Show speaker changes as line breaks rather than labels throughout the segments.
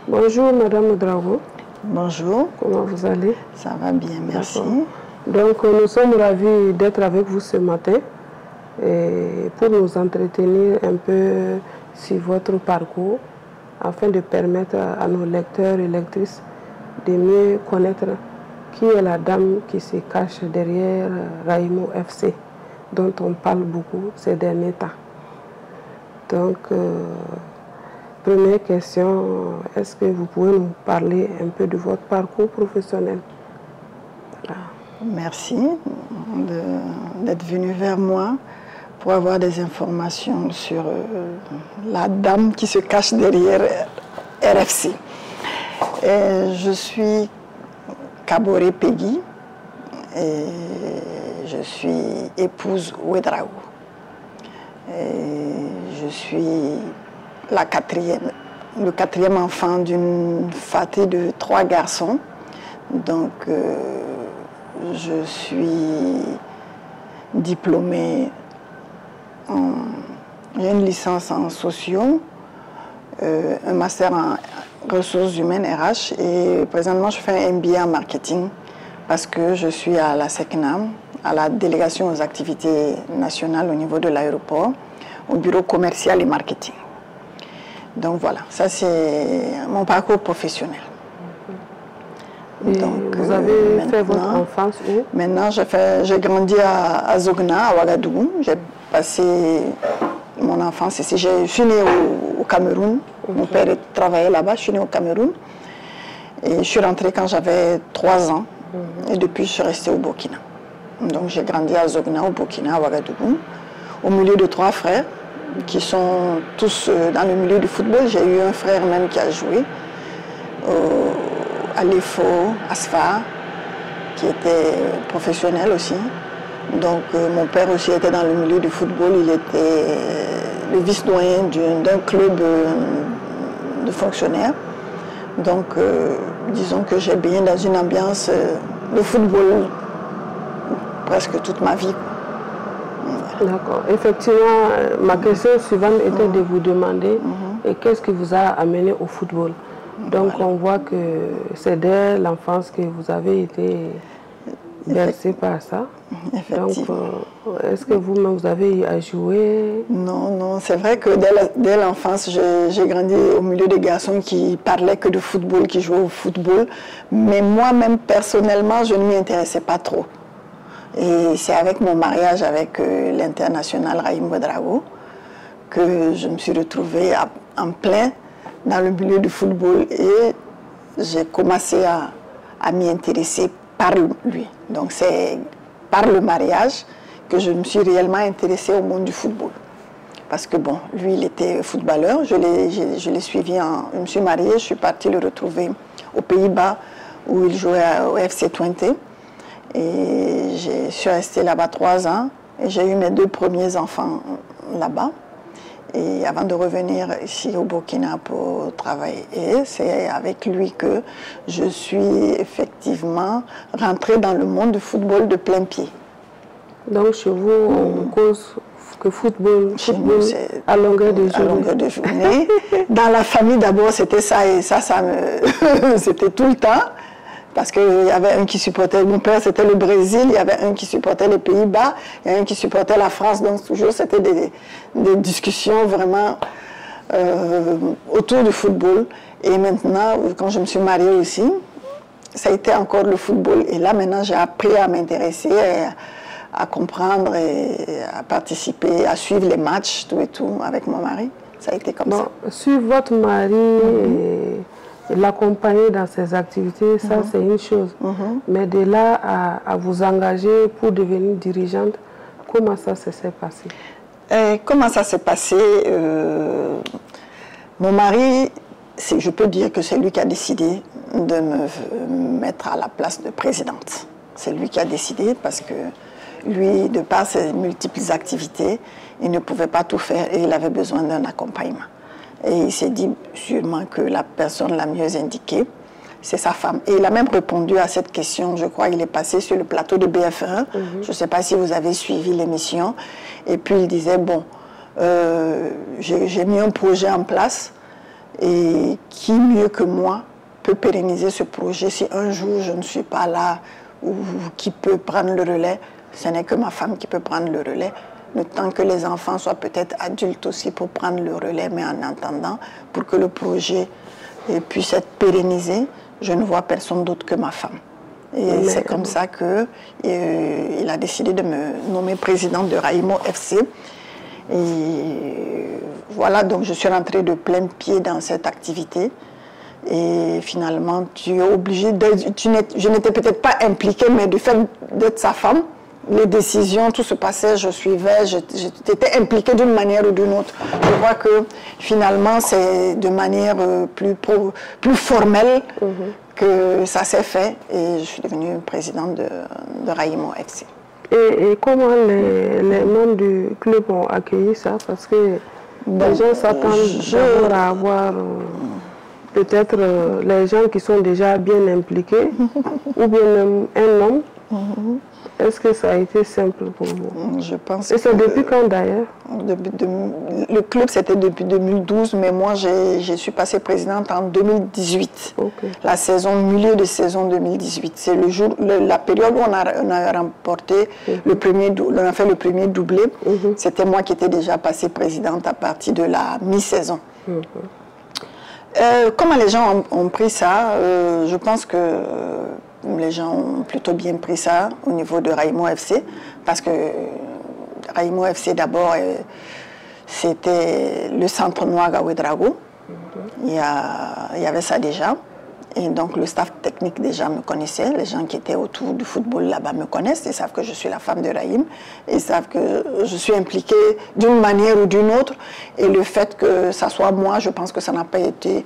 Bonjour Madame Ouedraogo.
Bonjour.
Comment vous allez?
Ça va bien, merci.
Donc nous sommes ravis d'être avec vous ce matin et pour nous entretenir un peu sur votre parcours afin de permettre à nos lecteurs et lectrices de mieux connaître qui est la dame qui se cache derrière Raïmo FC, dont on parle beaucoup ces derniers temps. Donc, première question, est-ce que vous pouvez nous parler un peu de votre parcours professionnel? Voilà.
Merci d'être venu vers moi pour avoir des informations sur la dame qui se cache derrière RFC. Et je suis Kaboré Peggy et je suis épouse Ouedraogo. Je suis le quatrième enfant d'une fratrie de 3 garçons. Donc, je suis diplômée, j'ai une licence en sociaux, un master en ressources humaines RH et présentement je fais un MBA en marketing parce que je suis à la SECNAM, à la délégation aux activités nationales au niveau de l'aéroport, au bureau commercial et marketing. Donc voilà, ça c'est mon parcours professionnel.
Et donc, vous avez fait votre enfance où?
Maintenant, j'ai grandi à Zogna, à Ouagadougou. J'ai passé mon enfance ici. Je suis née au Cameroun. Mon père travaillait là-bas. Je suis née au Cameroun. Et je suis rentrée quand j'avais 3 ans. Et depuis, je suis restée au Burkina. Donc, j'ai grandi à Zogna, au Burkina, à Ouagadougou, au milieu de 3 frères qui sont tous dans le milieu du football. J'ai eu un frère même qui a joué à l'EFO, Asfa, qui était professionnel aussi. Donc mon père aussi était dans le milieu du football, il était le vice-doyen d'un club de fonctionnaires. Donc disons que j'ai baigné dans une ambiance de football presque toute ma vie.
D'accord. Effectivement, ma question suivante était de vous demander qu'est-ce qui vous a amené au football. Donc on voit que c'est dès l'enfance que vous avez été bercé par ça. Donc est-ce que vous-même vous avez eu à jouer?
Non, c'est vrai que dès l'enfance, j'ai grandi au milieu des garçons qui parlaient que de football, qui jouaient au football. Mais moi-même, personnellement, je ne m'y intéressais pas trop. Et c'est avec mon mariage avec l'international Raïmo Ouedraogo que je me suis retrouvée en plein dans le milieu du football et j'ai commencé à m'y intéresser par lui. Donc c'est par le mariage que je me suis réellement intéressée au monde du football. Parce que bon, lui il était footballeur, je l'ai suivi, je me suis mariée, je suis partie le retrouver aux Pays-Bas où il jouait au FC Twente. Et je suis restée là-bas 3 ans et j'ai eu mes 2 premiers enfants là-bas. Et avant de revenir ici au Burkina pour travailler, et c'est avec lui que je suis effectivement rentrée dans le monde du football de plein pied.
Donc chez vous, on cause que football à longueur de journée.
À longueur de journée. Dans la famille d'abord c'était ça et ça c'était tout le temps. Parce qu'il y avait un qui supportait, mon père c'était le Brésil, il y avait un qui supportait les Pays-Bas, il y a un qui supportait la France, donc toujours c'était des discussions vraiment autour du football. Et maintenant, quand je me suis mariée aussi, ça a été encore le football. Et là maintenant j'ai appris à m'intéresser, à comprendre et à participer, à suivre les matchs, tout et tout, avec mon mari. Ça a été comme ça.
Suivre votre mari et l'accompagner dans ses activités, ça c'est une chose. Mais de là à vous engager pour devenir dirigeante, comment ça s'est passé?
Comment ça s'est passé? Mon mari, je peux dire que c'est lui qui a décidé de me mettre à la place de présidente. C'est lui qui a décidé parce que lui, de par ses multiples activités, il ne pouvait pas tout faire et il avait besoin d'un accompagnement. Et il s'est dit sûrement que la personne la mieux indiquée, c'est sa femme. Et il a même répondu à cette question, je crois, il est passé sur le plateau de BF1. Je ne sais pas si vous avez suivi l'émission. Et puis il disait, bon, j'ai mis un projet en place Et qui mieux que moi peut pérenniser ce projet si un jour je ne suis pas là ou qui peut prendre le relais? Ce n'est que ma femme qui peut prendre le relais. Le temps que les enfants soient peut-être adultes aussi pour prendre le relais, mais en attendant, pour que le projet puisse être pérennisé, je ne vois personne d'autre que ma femme. Et c'est comme ça qu'il a décidé de me nommer présidente de Raïmo FC. Et voilà, donc je suis rentrée de plein pied dans cette activité. Et finalement, tu es obligé je n'étais peut-être pas impliquée, mais du fait d'être sa femme, les décisions, tout se passait, je suivais, j'étais impliquée d'une manière ou d'une autre. Je vois que finalement, c'est de manière plus formelle que ça s'est fait et je suis devenue présidente de Raïmo FC.
Et comment les membres du club ont accueilli ça? Parce que les gens s'attendent d'abord à avoir peut-être les gens qui sont déjà bien impliqués ou bien même un homme. Est-ce que ça a été simple pour vous?
Je pense.
Et c'est depuis quand d'ailleurs?
Le club c'était depuis 2012, mais moi je suis passée présidente en 2018. La milieu de saison 2018. C'est la période où on a remporté on a fait le premier doublé. C'était moi qui étais déjà passée présidente à partir de la mi-saison. Comment les gens ont pris ça? Je pense que les gens ont plutôt bien pris ça au niveau de Raïmo FC, parce que Raïmo FC d'abord, c'était le centre noir à Ouédraogo. Il y avait ça déjà. Et donc le staff technique déjà me connaissait, les gens qui étaient autour du football là-bas me connaissent, ils savent que je suis la femme de Raïm, ils savent que je suis impliquée d'une manière ou d'une autre. Et le fait que ça soit moi, je pense que ça n'a pas été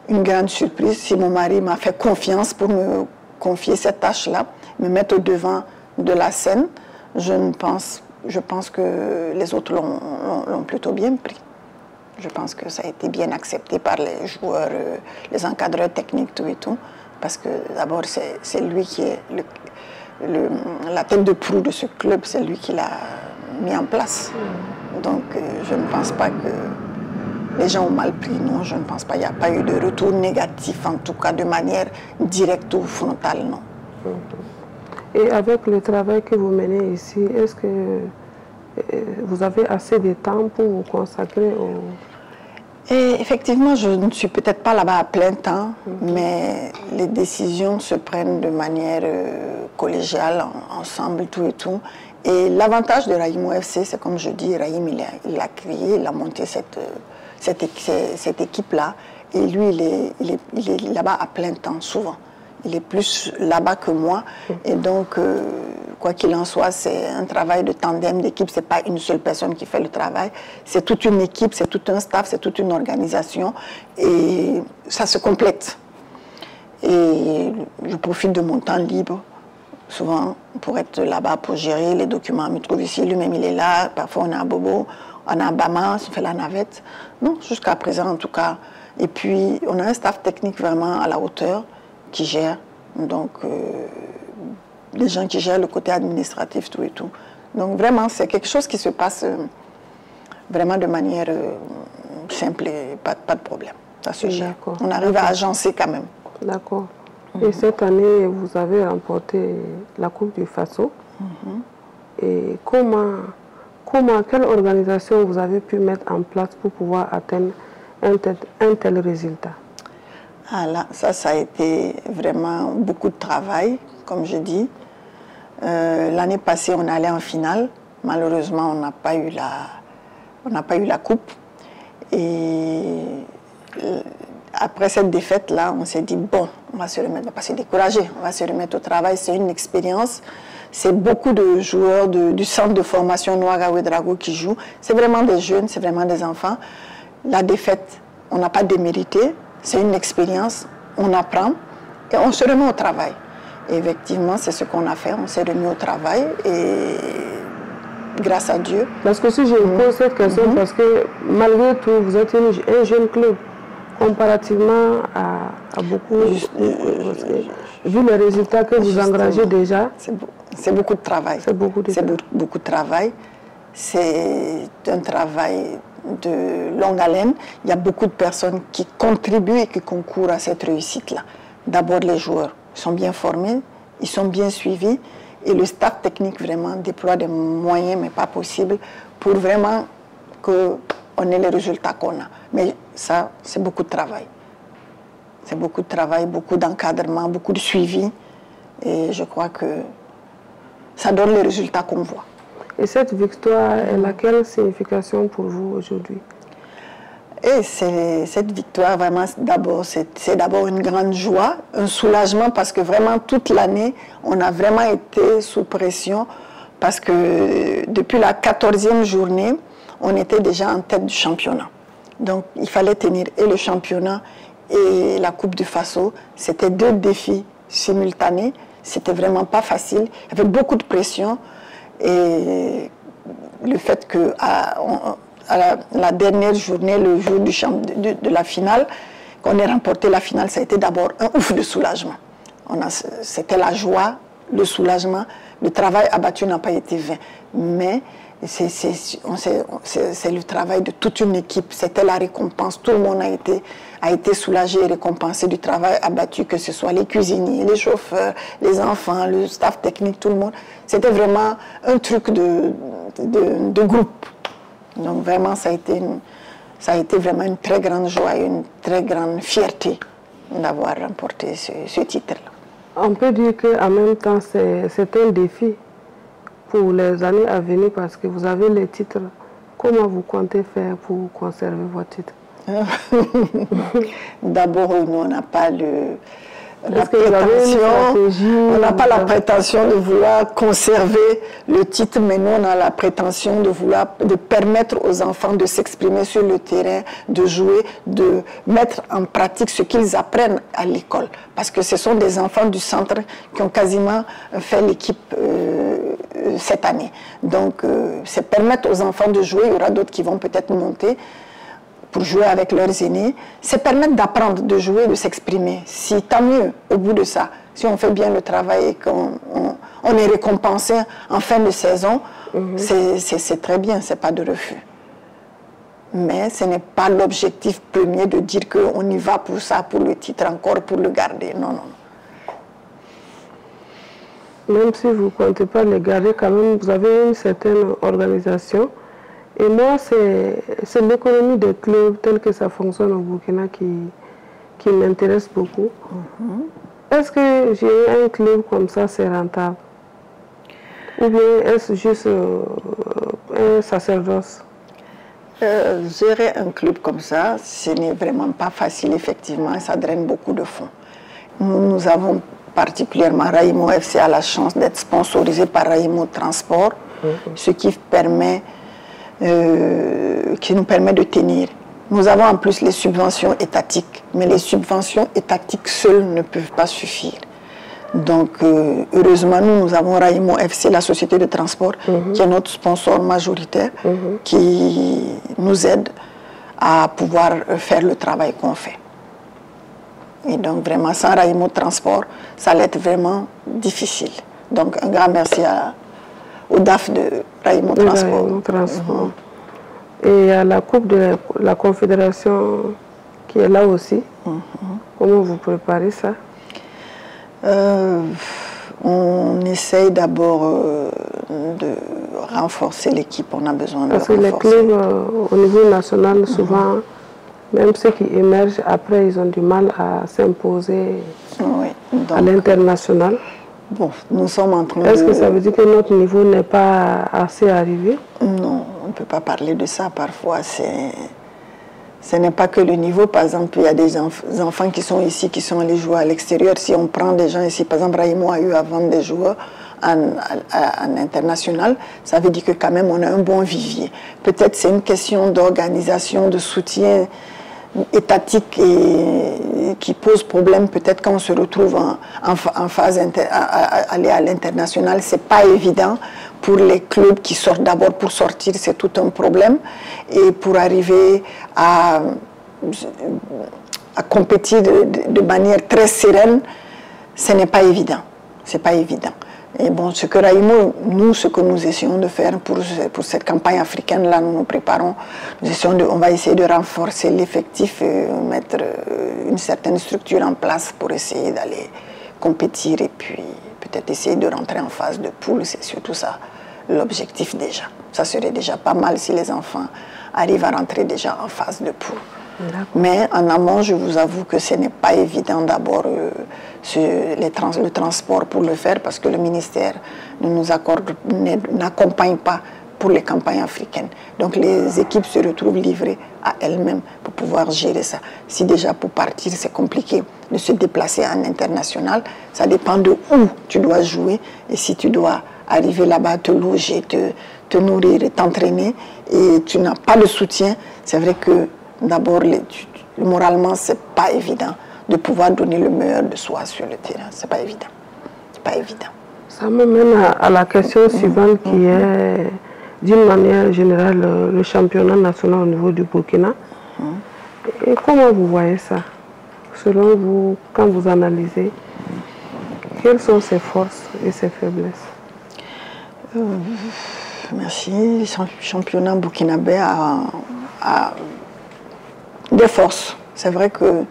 une grande surprise si mon mari m'a fait confiance pour me confier cette tâche-là, me mettre au devant de la scène. Je pense que les autres l'ont plutôt bien pris. Je pense que ça a été bien accepté par les joueurs, les encadreurs techniques, tout et tout. Parce que d'abord, c'est lui qui est la tête de proue de ce club, c'est lui qui l'a mis en place. Donc, je ne pense pas que les gens ont mal pris, non, je ne pense pas. Il n'y a pas eu de retour négatif, en tout cas de manière directe ou frontale, non.
Et avec le travail que vous menez ici, est-ce que vous avez assez de temps pour vous consacrer au...
Et effectivement, je ne suis peut-être pas là-bas à plein temps, mais les décisions se prennent de manière collégiale, ensemble, tout et tout. Et l'avantage de Raïmo FC, c'est comme je dis, Raïm, il a créé, il a monté cette équipe-là. Et lui, il est là-bas à plein temps, souvent. Il est plus là-bas que moi. Et donc, quoi qu'il en soit, c'est un travail de tandem, d'équipe. Ce n'est pas une seule personne qui fait le travail. C'est toute une équipe, c'est tout un staff, c'est toute une organisation. Et ça se complète. Et je profite de mon temps libre, souvent, pour être là-bas, pour gérer les documents. Je me trouve ici, lui-même, il est là. Parfois, on est à Bobo, on est à Bama, on fait la navette. Non, jusqu'à présent, en tout cas. Et puis, on a un staff technique vraiment à la hauteur, qui gère, donc les gens qui gèrent le côté administratif, tout et tout. Donc vraiment, c'est quelque chose qui se passe vraiment de manière simple et pas de problème. Ça se gère. On arrive à agencer quand même.
D'accord. Et cette année, vous avez remporté la Coupe du Faso. Et quelle organisation vous avez pu mettre en place pour pouvoir atteindre un tel résultat?
Ah là, ça a été vraiment beaucoup de travail, comme je dis. L'année passée, on allait en finale. Malheureusement, on n'a pas eu la coupe. Et après cette défaite-là, on s'est dit, bon, on va se remettre, on ne va pas se décourager, on va se remettre au travail. C'est une expérience. C'est beaucoup de joueurs du centre de formation Noaga Ouédraogo qui jouent. C'est vraiment des jeunes, c'est vraiment des enfants. La défaite, on n'a pas démérité. C'est une expérience, on apprend et on se remet au travail. Et effectivement, c'est ce qu'on a fait, on s'est remis au travail et grâce à Dieu.
Parce que si je vous pose cette question, parce que malgré tout, vous êtes un jeune club, comparativement à beaucoup, vu les résultats que vous engagez déjà.
C'est beaucoup de travail.
C'est beaucoup de travail.
C'est un travail de longue haleine. Il y a beaucoup de personnes qui contribuent et qui concourent à cette réussite-là. D'abord, les joueurs sont bien formés, ils sont bien suivis, et le staff technique vraiment déploie des moyens, mais pas possible, pour vraiment qu'on ait les résultats qu'on a. Mais ça, c'est beaucoup de travail. C'est beaucoup de travail, beaucoup d'encadrement, beaucoup de suivi, et je crois que ça donne les résultats qu'on voit.
Et cette victoire, elle a quelle signification pour vous aujourd'hui?
Et cette victoire, vraiment, c'est d'abord une grande joie, un soulagement, parce que vraiment, toute l'année, on a vraiment été sous pression, parce que depuis la 14e journée, on était déjà en tête du championnat. Donc, il fallait tenir et le championnat et la Coupe du Faso. C'était 2 défis simultanés. C'était vraiment pas facile. Il y avait beaucoup de pression. Et le fait que à la dernière journée, le jour de la finale, qu'on ait remporté la finale, ça a été d'abord un ouf de soulagement. C'était la joie, le soulagement. Le travail abattu n'a pas été vain. Mais c'est le travail de toute une équipe. C'était la récompense. Tout le monde a été soulagé et récompensé du travail abattu, que ce soit les cuisiniers, les chauffeurs, les enfants, le staff technique, tout le monde. C'était vraiment un truc de groupe. Donc vraiment, ça a été vraiment une très grande joie et une très grande fierté d'avoir remporté ce titre-là.
On peut dire qu'en même temps, c'est un défi pour les années à venir, parce que vous avez les titres. Comment vous comptez faire pour conserver vos titres?
D'abord, nous, on n'a pas la prétention de vouloir conserver le titre, mais nous, on a la prétention de permettre aux enfants de s'exprimer sur le terrain, de jouer, de mettre en pratique ce qu'ils apprennent à l'école. Parce que ce sont des enfants du centre qui ont quasiment fait l'équipe cette année. Donc, c'est permettre aux enfants de jouer. Il y aura d'autres qui vont peut-être monter pour jouer avec leurs aînés. C'est permettre d'apprendre, de jouer, de s'exprimer. Si, tant mieux, au bout de ça, si on fait bien le travail et qu'on est récompensé en fin de saison, c'est très bien, c'est pas de refus. Mais ce n'est pas l'objectif premier de dire qu'on y va pour ça, pour le titre encore, pour le garder. Non, non.
Même si vous ne comptez pas le garder, quand même, vous avez une certaine organisation. Et moi, c'est l'économie des clubs telle que ça fonctionne au Burkina qui m'intéresse beaucoup. Est-ce que gérer un club comme ça, c'est rentable? Ou bien est-ce juste un sacerdoce?
Gérer un club comme ça, ce n'est vraiment pas facile, effectivement, et ça draine beaucoup de fonds. Nous avons particulièrement, Raïmo FC a la chance d'être sponsorisé par Raïmo Transport, ce qui nous permet de tenir. Nous avons en plus les subventions étatiques, mais les subventions étatiques seules ne peuvent pas suffire. Donc, heureusement, nous avons Raïmo FC, la société de transport, qui est notre sponsor majoritaire, qui nous aide à pouvoir faire le travail qu'on fait. Et donc, vraiment, sans Raïmo Transport, ça allait être vraiment difficile. Donc, un grand merci au DAF de Raïmo Transport.
Et à la Coupe de la Confédération qui est là aussi, comment vous préparez ça?
On essaye d'abord de renforcer l'équipe. On a besoin de renforcer.
Parce que les clubs au niveau national, souvent, même ceux qui émergent, après, ils ont du mal à s'imposer à l'international.
Bon, nous sommes en train
Est-ce que ça veut dire que notre niveau n'est pas assez arrivé?
Non, on ne peut pas parler de ça. Parfois, ce n'est pas que le niveau. Par exemple, il y a des enfants qui sont ici, qui sont allés jouer à l'extérieur. Si on prend des gens ici, par exemple, Raïmo a eu à vendre des joueurs en international, ça veut dire que quand même on a un bon vivier. Peut-être c'est une question d'organisation, de soutien étatique et qui pose problème peut-être quand on se retrouve en phase aller à l'international. C'est pas évident pour les clubs qui sortent. D'abord pour sortir, c'est tout un problème, et pour arriver à compétir de manière très sereine, ce n'est pas évident. C'est pas évident. Et bon, ce que Raïmo, nous, ce que nous essayons de faire pour cette campagne africaine-là, nous nous préparons, on va essayer de renforcer l'effectif, mettre une certaine structure en place pour essayer d'aller compétir et puis peut-être essayer de rentrer en phase de poule, c'est surtout ça l'objectif déjà. Ça serait déjà pas mal si les enfants arrivent à rentrer déjà en phase de poule. Mais en amont, je vous avoue que ce n'est pas évident d'abord le transport pour le faire parce que le ministère n'accompagne pas pour les campagnes africaines. Donc les équipes se retrouvent livrées à elles-mêmes pour pouvoir gérer ça. Si déjà pour partir c'est compliqué de se déplacer en international, ça dépend de où tu dois jouer et si tu dois arriver là-bas, te loger, te nourrir et t'entraîner et tu n'as pas de soutien, c'est vrai que d'abord, moralement, c'est pas évident de pouvoir donner le meilleur de soi sur le terrain. C'est pas évident. C'est pas évident.
Ça me mène à la question suivante qui est, d'une manière générale, le championnat national au niveau du Burkina. Et comment vous voyez ça? Selon vous, quand vous analysez, quelles sont ses forces et ses faiblesses?
Merci. Le championnat burkinabé a des forces. C'est vrai que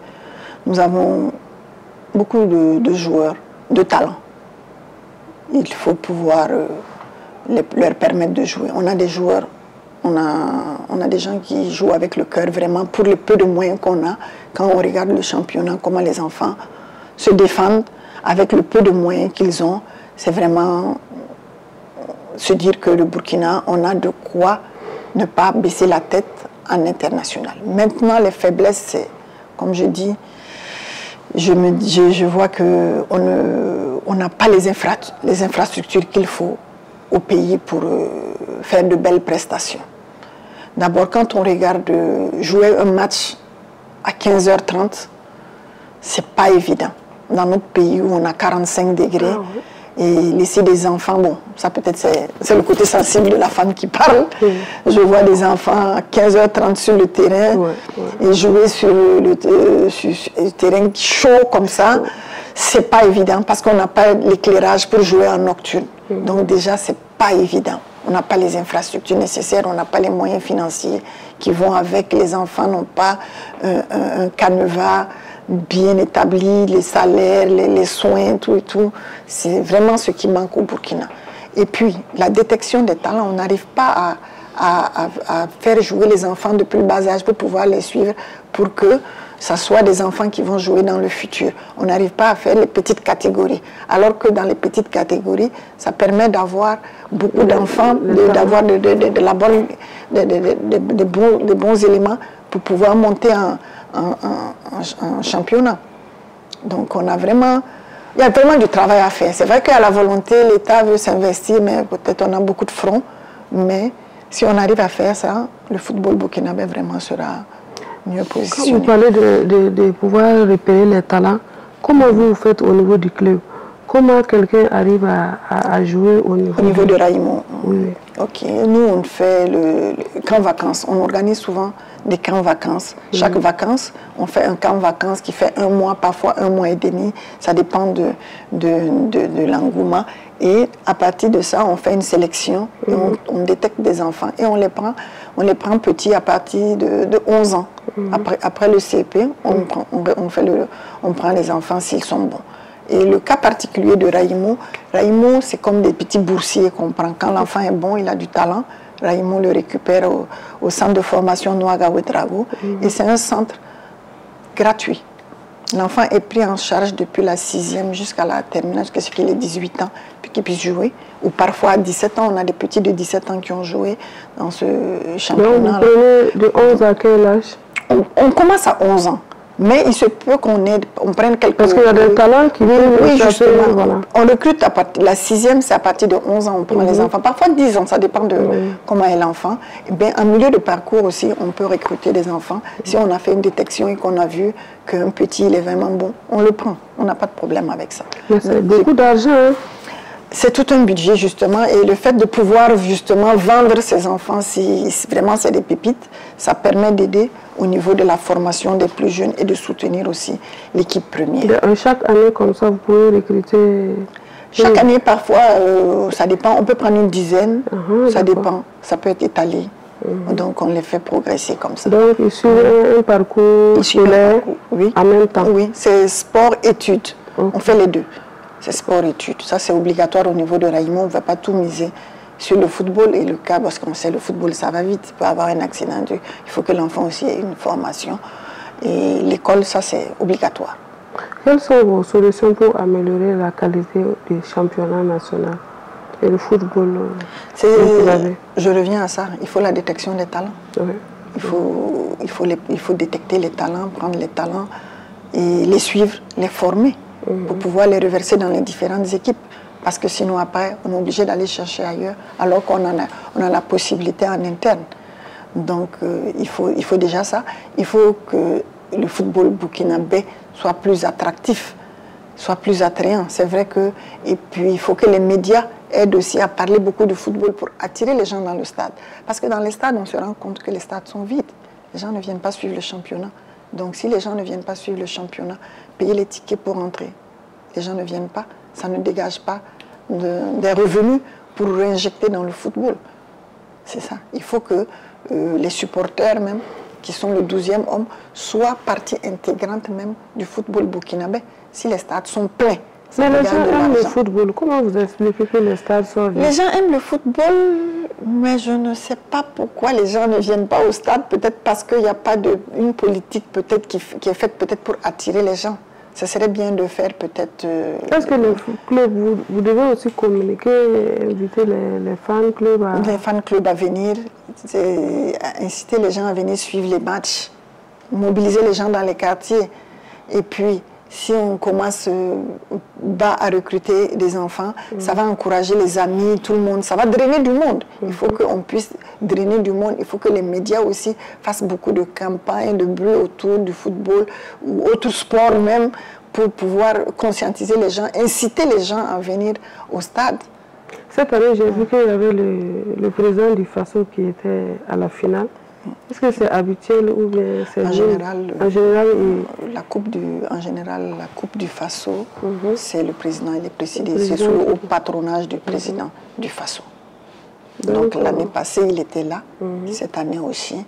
nous avons beaucoup de joueurs, de talents. Il faut pouvoir leur permettre de jouer. On a des joueurs, on a des gens qui jouent avec le cœur vraiment pour le peu de moyens qu'on a. Quand on regarde le championnat, comment les enfants se défendent avec le peu de moyens qu'ils ont, c'est vraiment se dire que le Burkina, on a de quoi ne pas baisser la tête en international. Maintenant, les faiblesses, c'est, comme je dis, je vois qu'on n'a pas les infrastructures qu'il faut au pays pour faire de belles prestations. D'abord, quand on regarde jouer un match à 15h30, c'est pas évident. Dans notre pays où on a 45 degrés, et laisser des enfants, bon, ça peut-être c'est le côté sensible de la femme qui parle. Je vois des enfants à 15h30 sur le terrain et jouer sur le terrain chaud comme ça, c'est pas évident parce qu'on n'a pas l'éclairage pour jouer en nocturne. Donc déjà, c'est pas évident. On n'a pas les infrastructures nécessaires, on n'a pas les moyens financiers qui vont avec. Les enfants n'ont pas un canevas bien établi, les salaires, les soins, tout et tout. C'est vraiment ce qui manque au Burkina. Et puis, la détection des talents, on n'arrive pas à faire jouer les enfants depuis le bas âge pour pouvoir les suivre, pour que ce soit des enfants qui vont jouer dans le futur. On n'arrive pas à faire les petites catégories. Alors que dans les petites catégories, ça permet d'avoir beaucoup d'enfants, d'avoir des bons éléments pour pouvoir monter en championnat. Donc on a vraiment, il y a vraiment du travail à faire. C'est vrai qu'à la volonté, l'État veut s'investir, mais peut-être on a beaucoup de fronts. Mais si on arrive à faire ça, le football burkinabé vraiment sera mieux positionné.
Quand vous parlez de pouvoir repérer les talents, comment vous faites au niveau du club? Comment quelqu'un arrive à jouer au niveau
de Raïmo?
Oui.
Ok, nous on fait le camp vacances. On organise souvent des camps vacances. Chaque vacances, on fait un camp vacances qui fait 1 mois, parfois 1 mois et demi. Ça dépend de l'engouement. Et à partir de ça, on fait une sélection. Et on détecte des enfants. Et on les prend petits à partir de 11 ans. Après le CP, on prend les enfants s'ils sont bons. Et le cas particulier de Raïmo, c'est comme des petits boursiers qu'on prend. Quand l'enfant est bon, il a du talent, Raïmo le récupère au centre de formation Nouaga Ouedraogo. Et c'est un centre gratuit. L'enfant est pris en charge depuis la 6e jusqu'à la terminale, jusqu'à ce qu'il ait 18 ans, puis qu'il puisse jouer. Ou parfois à 17 ans, on a des petits de 17 ans qui ont joué dans ce championnat.
Donc vous prenez de 11 à quel âge?
On commence à 11 ans. Mais il se peut qu'on prenne quelques...
Parce qu'il y a des talents qui
oui, justement. Voilà. On recrute à partir... La 6e, c'est à partir de 11 ans, on prend les enfants. Parfois 10 ans, ça dépend de comment est l'enfant. Bien, en milieu de parcours aussi, on peut recruter des enfants. Si on a fait une détection et qu'on a vu qu'un petit, il est vraiment bon, on le prend. On n'a pas de problème avec ça.
Mais c'est beaucoup d'argent, hein?
C'est tout un budget, justement, et le fait de pouvoir, justement, vendre ces enfants, si vraiment c'est des pépites, ça permet d'aider au niveau de la formation des plus jeunes et de soutenir aussi l'équipe première.
Chaque année, comme ça, vous pouvez recruter...
Chaque année, parfois, ça dépend. On peut prendre une dizaine, ça dépend. Ça peut être étalé. Donc, on les fait progresser comme ça.
Donc, ils suivent un parcours scolaire
oui.
En même temps.
Oui, c'est sport-études. On fait les deux. C'est sport-études. Ça, c'est obligatoire au niveau de Raïmo. On ne va pas tout miser sur le football et le cas, parce qu'on sait le football, ça va vite. Il peut y avoir un accident. Il faut que l'enfant aussi ait une formation. Et l'école, ça, c'est obligatoire.
Quelles sont vos solutions pour améliorer la qualité du championnat national et le football?
Je reviens à ça. Il faut la détection des talents.
Oui.
Il faut détecter les talents, prendre les talents et les suivre, les former pour pouvoir les reverser dans les différentes équipes. Parce que sinon, après, on est obligé d'aller chercher ailleurs, alors qu'on on a la possibilité en interne. Donc, il faut déjà ça. Il faut que le football burkinabé soit plus attractif, soit plus attrayant. C'est vrai que... Et puis, il faut que les médias aident aussi à parler beaucoup de football pour attirer les gens dans le stade. Parce que dans les stades, on se rend compte que les stades sont vides. Les gens ne viennent pas suivre le championnat. Donc, si les gens ne viennent pas suivre le championnat, payer les tickets pour entrer, les gens ne viennent pas, ça ne dégage pas des revenus pour réinjecter dans le football. C'est ça. Il faut que les supporters même, qui sont le 12e homme, soient partie intégrante même du football burkinabé. Si les stades sont pleins,
mais les gens aiment le football. Comment vous expliquez que les stades sont vides?
Les gens aiment le football, mais je ne sais pas pourquoi les gens ne viennent pas au stade. Peut-être parce qu'il n'y a pas une politique peut-être qui est faite peut-être pour attirer les gens. Ça serait bien de faire peut-être...
Est-ce que le club, vous devez aussi communiquer, inviter les fan clubs à...
Les fan clubs à venir, inciter les gens à venir suivre les matchs, mobiliser les gens dans les quartiers. Et puis, si on commence à recruter des enfants, ça va encourager les amis, tout le monde. Ça va drainer du monde. Il faut qu'on puisse drainer du monde. Il faut que les médias aussi fassent beaucoup de campagnes, de bruit autour du football ou autre sport même pour pouvoir conscientiser les gens, inciter les gens à venir au stade.
Cette année, j'ai vu qu'il y avait le président du Faso qui était à la finale. Est-ce que c'est habituel ou bien c'est
en général,
la
coupe du Faso, c'est le président, il est présidé, c'est sous le haut patronage du président du Faso. Donc l'année passée, il était là, cette année aussi.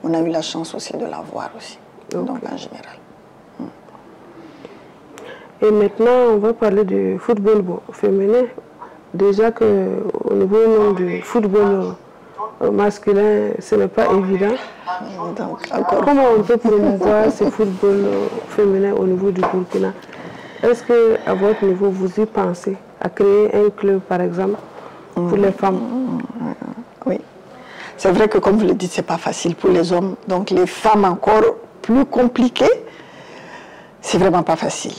On a eu la chance aussi de l'avoir aussi, donc en général.
Et maintenant, on va parler du football féminin. Déjà qu'au niveau du football masculin, ce n'est pas évident. Donc, comment on peut promouvoir ce football féminin au niveau du Burkina? Est-ce qu'à votre niveau, vous y pensez à créer un club, par exemple, pour les femmes?
Oui. C'est vrai que, comme vous le dites, ce n'est pas facile pour les hommes. Donc, les femmes encore plus compliquées, c'est vraiment pas facile.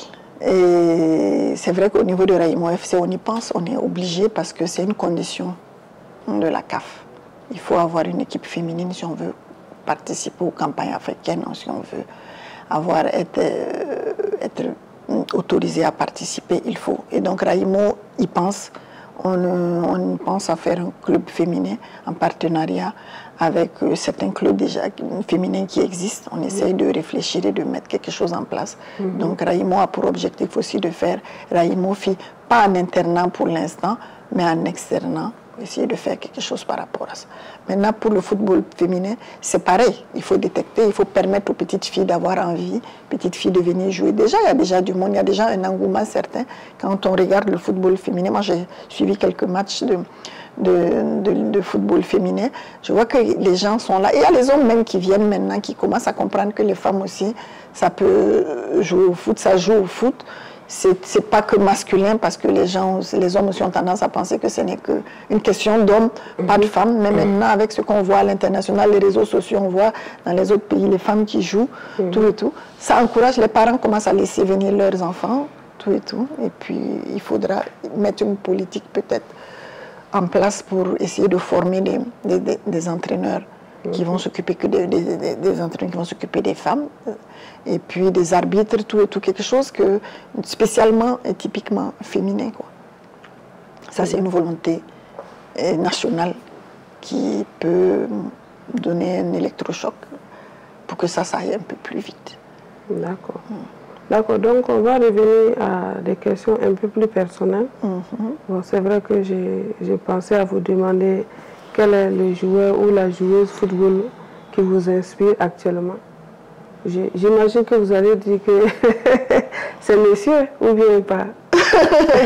Et c'est vrai qu'au niveau de Raïmo FC, on y pense, on est obligé parce que c'est une condition de la CAF. Il faut avoir une équipe féminine si on veut participer aux campagnes africaines, si on veut être autorisé à participer, il faut. Et donc Raïmo y pense. On pense à faire un club féminin en partenariat avec certains clubs déjà féminins qui existent. On essaye de réfléchir et de mettre quelque chose en place. Donc Raïmo a pour objectif aussi de faire Raïmo Filles, pas en internat pour l'instant, mais en externat, essayer de faire quelque chose par rapport à ça. Maintenant, pour le football féminin, c'est pareil. Il faut détecter, il faut permettre aux petites filles d'avoir envie, petites filles de venir jouer. Déjà, il y a déjà du monde, il y a déjà un engouement certain. Quand on regarde le football féminin, moi j'ai suivi quelques matchs de football féminin, je vois que les gens sont là. Et il y a les hommes même qui viennent maintenant, qui commencent à comprendre que les femmes aussi, ça peut jouer au foot, ça joue au foot. C'est pas que masculin, parce que les hommes aussi ont tendance à penser que ce n'est qu'une question d'hommes, pas de femmes. Mais maintenant, avec ce qu'on voit à l'international, les réseaux sociaux, on voit dans les autres pays les femmes qui jouent, tout et tout. Ça encourage, les parents commencent à laisser venir leurs enfants, tout et tout. Et puis, il faudra mettre une politique peut-être en place pour essayer de former des entraîneurs qui vont s'occuper que des entraîneurs qui vont s'occuper des femmes, et puis des arbitres, tout et tout, quelque chose que spécialement et typiquement féminin, quoi. Ça, c'est une volonté nationale qui peut donner un électrochoc pour que ça aille un peu plus vite.
D'accord. D'accord, donc on va revenir à des questions un peu plus personnelles. Bon, c'est vrai que j'ai pensé à vous demander quel est le joueur ou la joueuse football qui vous inspire actuellement. J'imagine que vous allez dire que c'est monsieur ou bien pas.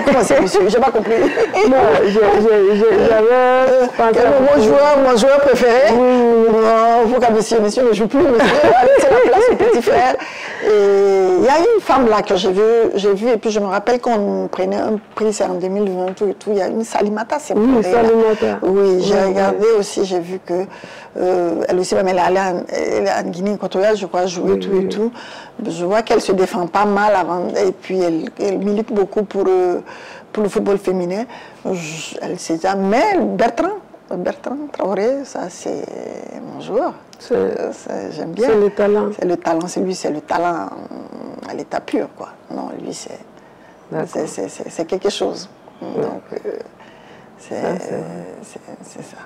Comment c'est monsieur? J'ai pas compris.
Non, j'avais pensé
à mon joueur préféré. Non, pourquoi monsieur? Monsieur ne joue plus, monsieur. C'est la place du petit frère. Et il y a une femme là que j'ai vue, et puis je me rappelle qu'on prenait un prix, c'est en 2020, tout et tout. Il y a une Salimata, c'est
oui, Salimata.
Oui, j'ai regardé aussi, j'ai vu que elle aussi, même elle est en Guinée équatoriale, je crois, jouer tout et tout. Je vois qu'elle se défend pas mal avant, et puis elle milite beaucoup pour le football féminin. Elle sait ça, mais Bertrand Traoré, ça c'est mon joueur. J'aime bien.
C'est le talent.
C'est le talent, c'est lui, c'est le talent à l'état pur, quoi. Non, lui, c'est quelque chose. Donc, c'est ça.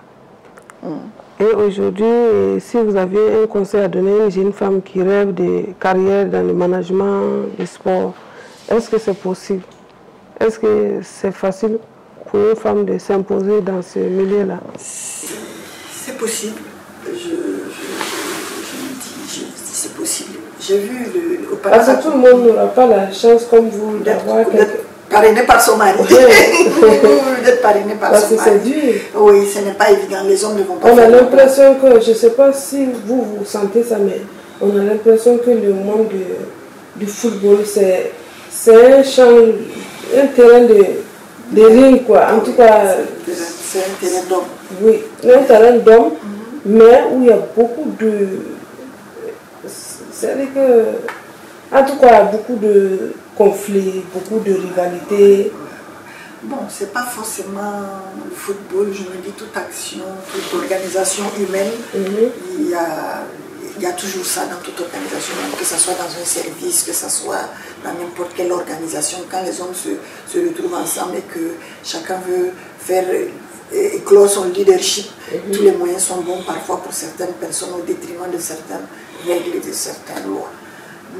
Et aujourd'hui, si vous aviez un conseil à donner à une jeune femme qui rêve de carrière dans le management du sport, est-ce que c'est possible? Est-ce que c'est facile pour une femme de s'imposer dans ce milieu-là?
C'est possible. Je dis c'est possible. J'ai vu
parce que tout le monde n'aura pas la chance comme vous d'avoir
parrainé par son mari. D'être parrainé par son mari.
Parce que c'est dur.
Oui, ce n'est pas évident. Les hommes ne vont pas
on a l'impression que, je ne sais pas si vous sentez ça, mais on a l'impression que le monde du football, c'est un champ, un terrain de ring, quoi. En tout cas,
c'est un terrain d'homme.
Oui, un terrain d'homme, mais où il y a beaucoup de... C'est-à-dire que, en tout cas, beaucoup de conflits, beaucoup de rivalités.
Bon, c'est pas forcément le football, je me dis toute action, toute organisation humaine, il y a toujours ça dans toute organisation, que ce soit dans un service, que ce soit dans n'importe quelle organisation, quand les hommes se retrouvent ensemble et que chacun veut faire éclore son leadership, tous les moyens sont bons parfois pour certaines personnes au détriment de certaines règles et de certaines lois.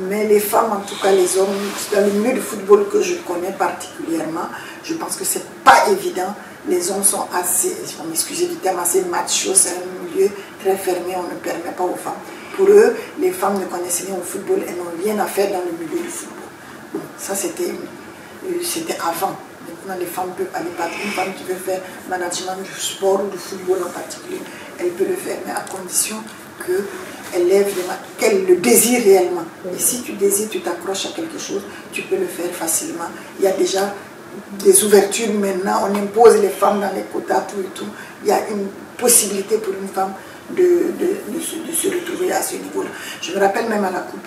Mais les femmes, en tout cas les hommes, dans le milieu du football que je connais particulièrement, je pense que c'est pas évident. Les hommes sont assez, il faut m'excuser du terme, assez machos, c'est un milieu très fermé, on ne permet pas aux femmes. Pour eux, les femmes ne connaissent rien au football, elles n'ont rien à faire dans le milieu du football. Bon, ça c'était avant. Maintenant, les femmes peuvent aller partout. Une femme qui veut faire management du sport ou du football en particulier, elle peut le faire, mais à condition qu'elle le désire réellement. Et si tu désires, tu t'accroches à quelque chose, tu peux le faire facilement. Il y a déjà des ouvertures maintenant, on impose les femmes dans les quotas, tout et tout. Il y a une possibilité pour une femme de se retrouver à ce niveau-là. Je me rappelle même à la Coupe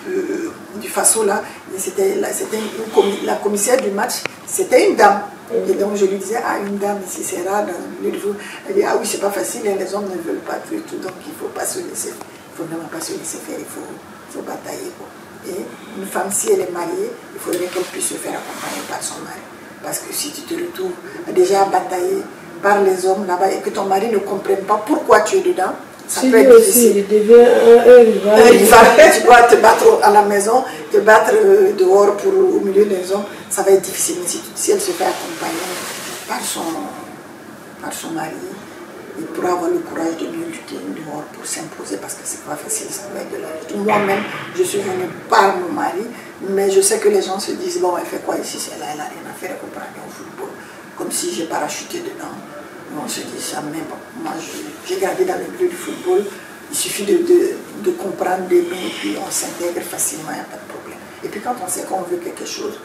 du Faso, là, la commissaire du match, c'était une dame. Et donc je lui disais, ah, une dame ici c'est rare dans le niveau. Elle dit, ah oui, c'est pas facile, les hommes ne veulent pas tout et tout, donc il ne faut pas se laisser, il faut vraiment pas se laisser faire, il faut batailler, quoi. Et une femme, si elle est mariée, il faudrait qu'elle puisse se faire accompagner par son mari. Parce que si tu te retrouves déjà bataillé par les hommes là-bas et que ton mari ne comprenne pas pourquoi tu es dedans, ça peut être difficile.
Il devient un rival.
Un rival, tu dois te battre à la maison, te battre dehors au milieu des hommes, ça va être difficile. Mais si elle se fait accompagner par son mari, il pourra avoir le courage de mieux lutter dehors pour s'imposer parce que c'est pas facile, ça va être de la lutte. Moi-même, je suis venue par mon mari, mais je sais que les gens se disent, bon, elle fait quoi ici, elle n'a rien à faire, elle comprend rien au football, comme si j'ai parachuté dedans. On se dit ça, mais bon, moi j'ai gardé dans le milieu du football, il suffit de comprendre, d'aimer, et puis on s'intègre facilement, il n'y a pas de problème. Et puis quand on sait qu'on veut quelque chose,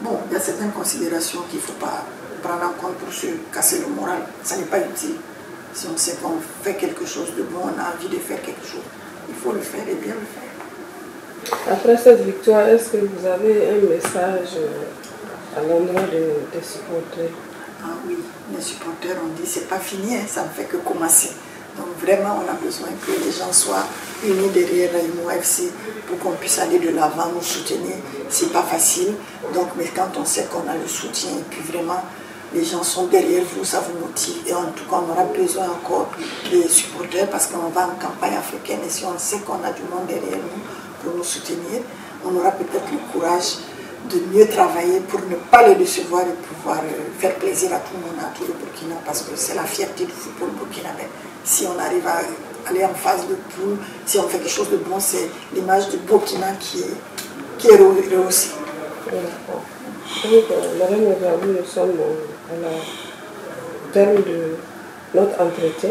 bon, il y a certaines considérations qu'il ne faut pas prendre en compte pour se casser le moral, ça n'est pas utile. Si on sait qu'on fait quelque chose de bon, on a envie de faire quelque chose, il faut le faire et bien le faire.
Après cette victoire, est-ce que vous avez un message à l'endroit des supporters?
Ah oui, les supporters ont dit c'est pas fini, hein, ça ne fait que commencer. Donc vraiment, on a besoin que les gens soient unis derrière Raïmo FC pour qu'on puisse aller de l'avant, nous soutenir. C'est pas facile, donc mais quand on sait qu'on a le soutien et puis vraiment les gens sont derrière vous, ça vous motive. Et en tout cas, on aura besoin encore des supporters parce qu'on va en campagne africaine et si on sait qu'on a du monde derrière nous pour nous soutenir, on aura peut-être le courage de mieux travailler pour ne pas le décevoir et pouvoir faire plaisir à tout le monde, à tout le Burkina, parce que c'est la fierté du football burkinabé. Si on arrive à aller en phase de poule, si on fait quelque chose de bon, c'est l'image du Burkina qui est rehaussée.
Donc, Madame Egaoui, nous sommes à la terme de notre entretien.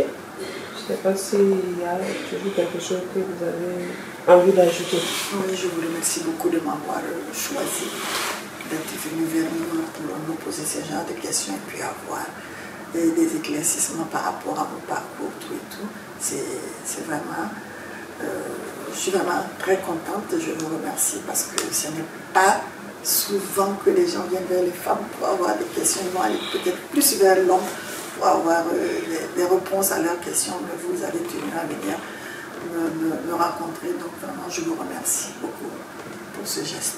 Je ne sais pas s'il y a toujours quelque chose que vous avez envie d'ajouter.
Oui, je vous remercie beaucoup de m'avoir choisi, d'être venu vers nous pour nous poser ce genre de questions et puis avoir des éclaircissements par rapport à vos parcours, tout et tout. C'est vraiment, je suis vraiment très contente, je vous remercie parce que ce n'est pas souvent que les gens viennent vers les femmes pour avoir des questions, ils vont aller peut-être plus vers l'homme pour avoir des réponses à leurs questions, mais vous avez tenu à venir me rencontrer, donc vraiment je vous remercie beaucoup pour ce geste.